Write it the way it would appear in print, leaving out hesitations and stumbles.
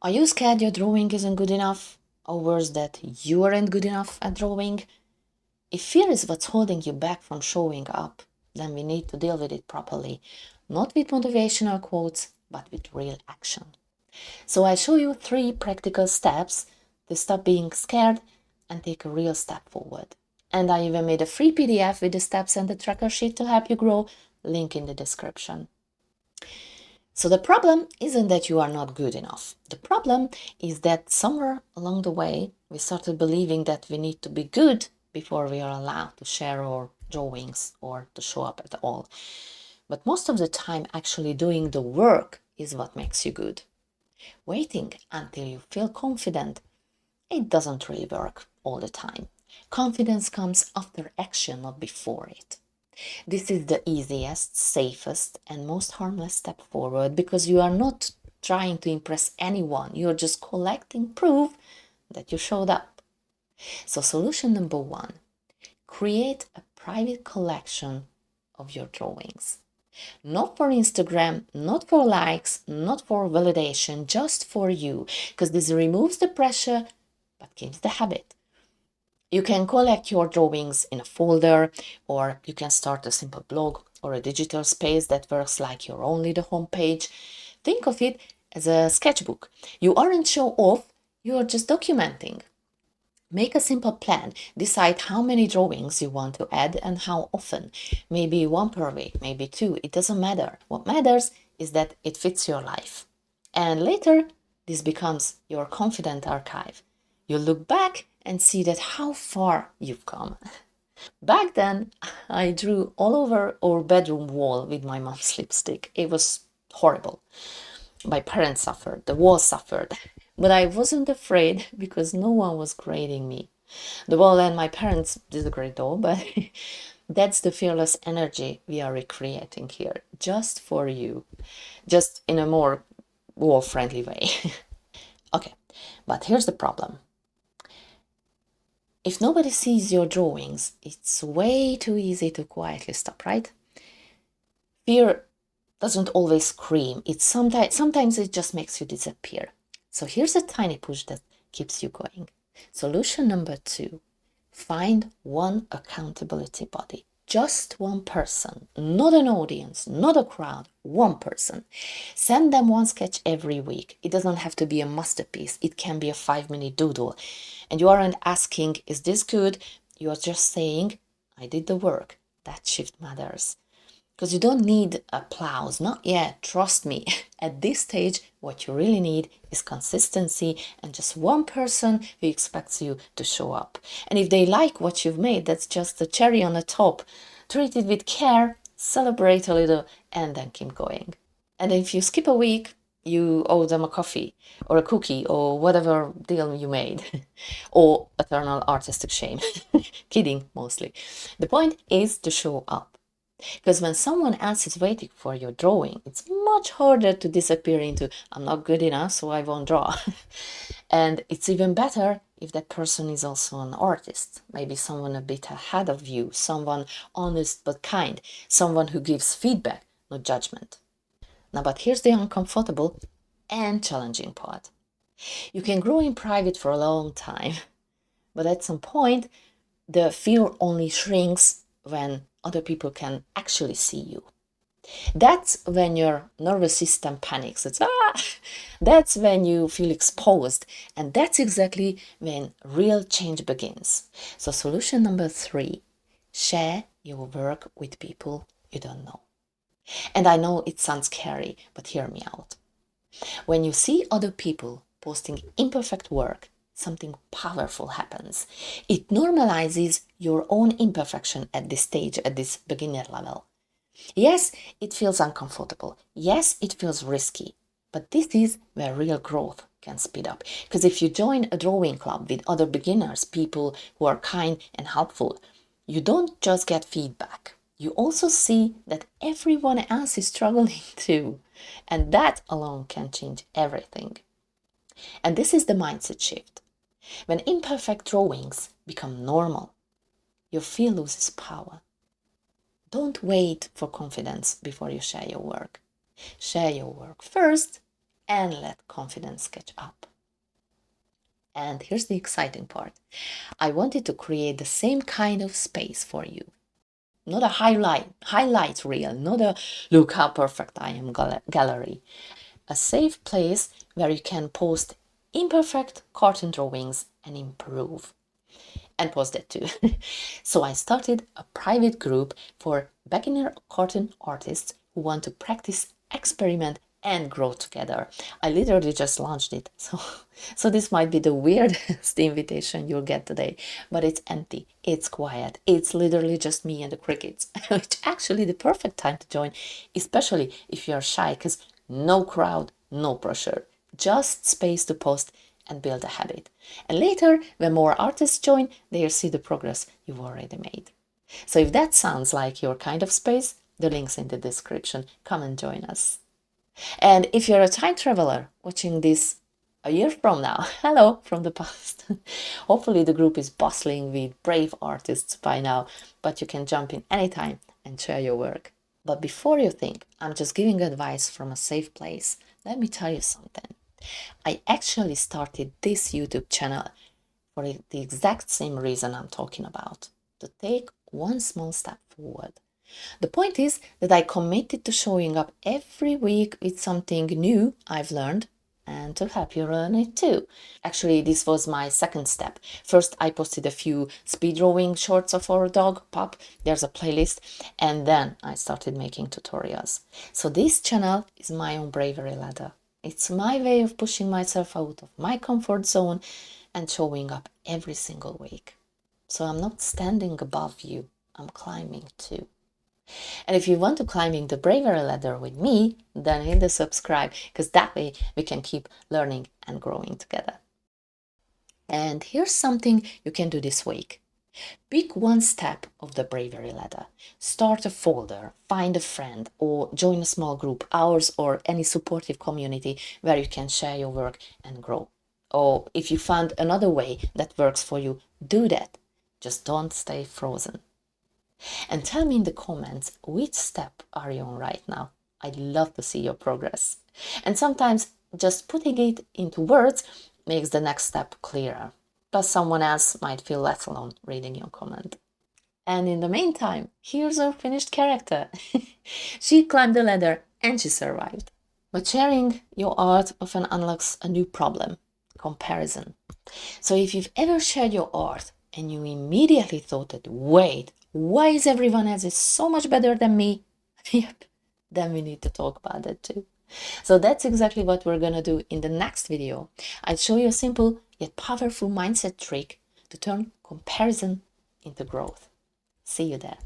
Are you scared your drawing isn't good enough? Or worse, that you aren't good enough at drawing? If fear is what's holding you back from showing up, then we need to deal with it properly. Not with motivational quotes, but with real action. So I show you 3 practical steps to stop being scared and take a real step forward. And I even made a free PDF with the steps and the tracker sheet to help you grow, link in the description. So the problem isn't that you are not good enough. The problem is that somewhere along the way, we started believing that we need to be good before we are allowed to share our drawings or to show up at all. But most of the time, actually doing the work is what makes you good. Waiting until you feel confident, it doesn't really work all the time. Confidence comes after action, not before it. This is the easiest, safest, and most harmless step forward because you are not trying to impress anyone. You're just collecting proof that you showed up. So, solution number 1, create a private collection of your drawings. Not for Instagram, not for likes, not for validation, just for you, because this removes the pressure but keeps the habit. You can collect your drawings in a folder, or you can start a simple blog or a digital space that works like your only the homepage. Think of it as a sketchbook. You aren't show off, you are just documenting. Make a simple plan. Decide how many drawings you want to add and how often. Maybe 1 per week, maybe 2. It doesn't matter. What matters is that it fits your life. And later, this becomes your confident archive. You look back and see that how far you've come. Back then, I drew all over our bedroom wall with my mom's lipstick. It was horrible. My parents suffered, the wall suffered, but I wasn't afraid because no one was grading me. The wall and my parents did a great job, but that's the fearless energy we are recreating here, just for you, just in a more wall-friendly way. Okay, but here's the problem. If nobody sees your drawings, it's way too easy to quietly stop, right? Fear doesn't always scream. It's sometimes it just makes you disappear. So here's a tiny push that keeps you going. Solution number 2, find one accountability body. Just one person, not an audience, not a crowd, one person. Send them one sketch every week. It doesn't have to be a masterpiece. It can be a 5-minute doodle. And you aren't asking, is this good? You are just saying, I did the work. That shift matters. Because you don't need applause, not yet, trust me. At this stage, what you really need is consistency and just one person who expects you to show up. And if they like what you've made, that's just the cherry on the top. Treat it with care, celebrate a little, and then keep going. And if you skip a week, you owe them a coffee or a cookie or whatever deal you made. Or eternal artistic shame. Kidding, mostly. The point is to show up. Because when someone else is waiting for your drawing, it's much harder to disappear into, I'm not good enough, so I won't draw. And it's even better if that person is also an artist, maybe someone a bit ahead of you, someone honest but kind, someone who gives feedback, not judgment. Now, but here's the uncomfortable and challenging part. You can grow in private for a long time, but at some point, the fear only shrinks when other people can actually see you. That's when your nervous system panics. That's when you feel exposed. And that's exactly when real change begins. So solution number 3, share your work with people you don't know. And I know it sounds scary, but hear me out. When you see other people posting imperfect work, something powerful happens. It normalizes your own imperfection at this stage, at this beginner level. Yes, it feels uncomfortable. Yes, it feels risky. But this is where real growth can speed up. Because if you join a drawing club with other beginners, people who are kind and helpful, you don't just get feedback. You also see that everyone else is struggling too. And that alone can change everything. And this is the mindset shift. When imperfect drawings become normal, your fear loses power. Don't wait for confidence before you share your work. Share your work first, and let confidence catch up. And here's the exciting part. I wanted to create the same kind of space for you. Not a highlight reel, not a look how perfect I am gallery. A safe place where you can post imperfect cartoon drawings and improve. And post that too. So I started a private group for beginner cartoon artists who want to practice, experiment, and grow together. I literally just launched it. So this might be the weirdest invitation you'll get today, but it's empty, it's quiet, it's literally just me and the crickets. It's actually the perfect time to join, especially if you're shy, because no crowd, no pressure, just space to post and build a habit. And later, when more artists join, they'll see the progress you've already made. So if that sounds like your kind of space, the link's in the description. Come and join us. And if you're a time traveler watching this a year from now, hello from the past. Hopefully the group is bustling with brave artists by now, but you can jump in anytime and share your work. But before you think I'm just giving advice from a safe place, let me tell you something. I actually started this YouTube channel for the exact same reason I'm talking about, to take one small step forward. The point is that I committed to showing up every week with something new I've learned and to help you learn it too. Actually, this was my second step. First, I posted a few speed drawing shorts of our dog, Pup. There's a playlist. And then I started making tutorials. So this channel is my own bravery ladder. It's my way of pushing myself out of my comfort zone and showing up every single week. So I'm not standing above you, I'm climbing too. And if you want to climbing the bravery ladder with me, then hit the subscribe, because that way we can keep learning and growing together. And here's something you can do this week. Pick one step of the bravery ladder. Start a folder, find a friend, or join a small group, ours or any supportive community where you can share your work and grow. Or if you found another way that works for you, do that. Just don't stay frozen. And tell me in the comments, which step are you on right now? I'd love to see your progress. And sometimes just putting it into words makes the next step clearer. Plus someone else might feel less alone reading your comment. And in the meantime, here's our finished character. She climbed the ladder and she survived. But sharing your art often unlocks a new problem, comparison. So if you've ever shared your art and you immediately thought that, wait, why is everyone else so much better than me? Yep, then we need to talk about that too. So that's exactly what we're gonna do in the next video. I'll show you a simple yet powerful mindset trick to turn comparison into growth. See you there.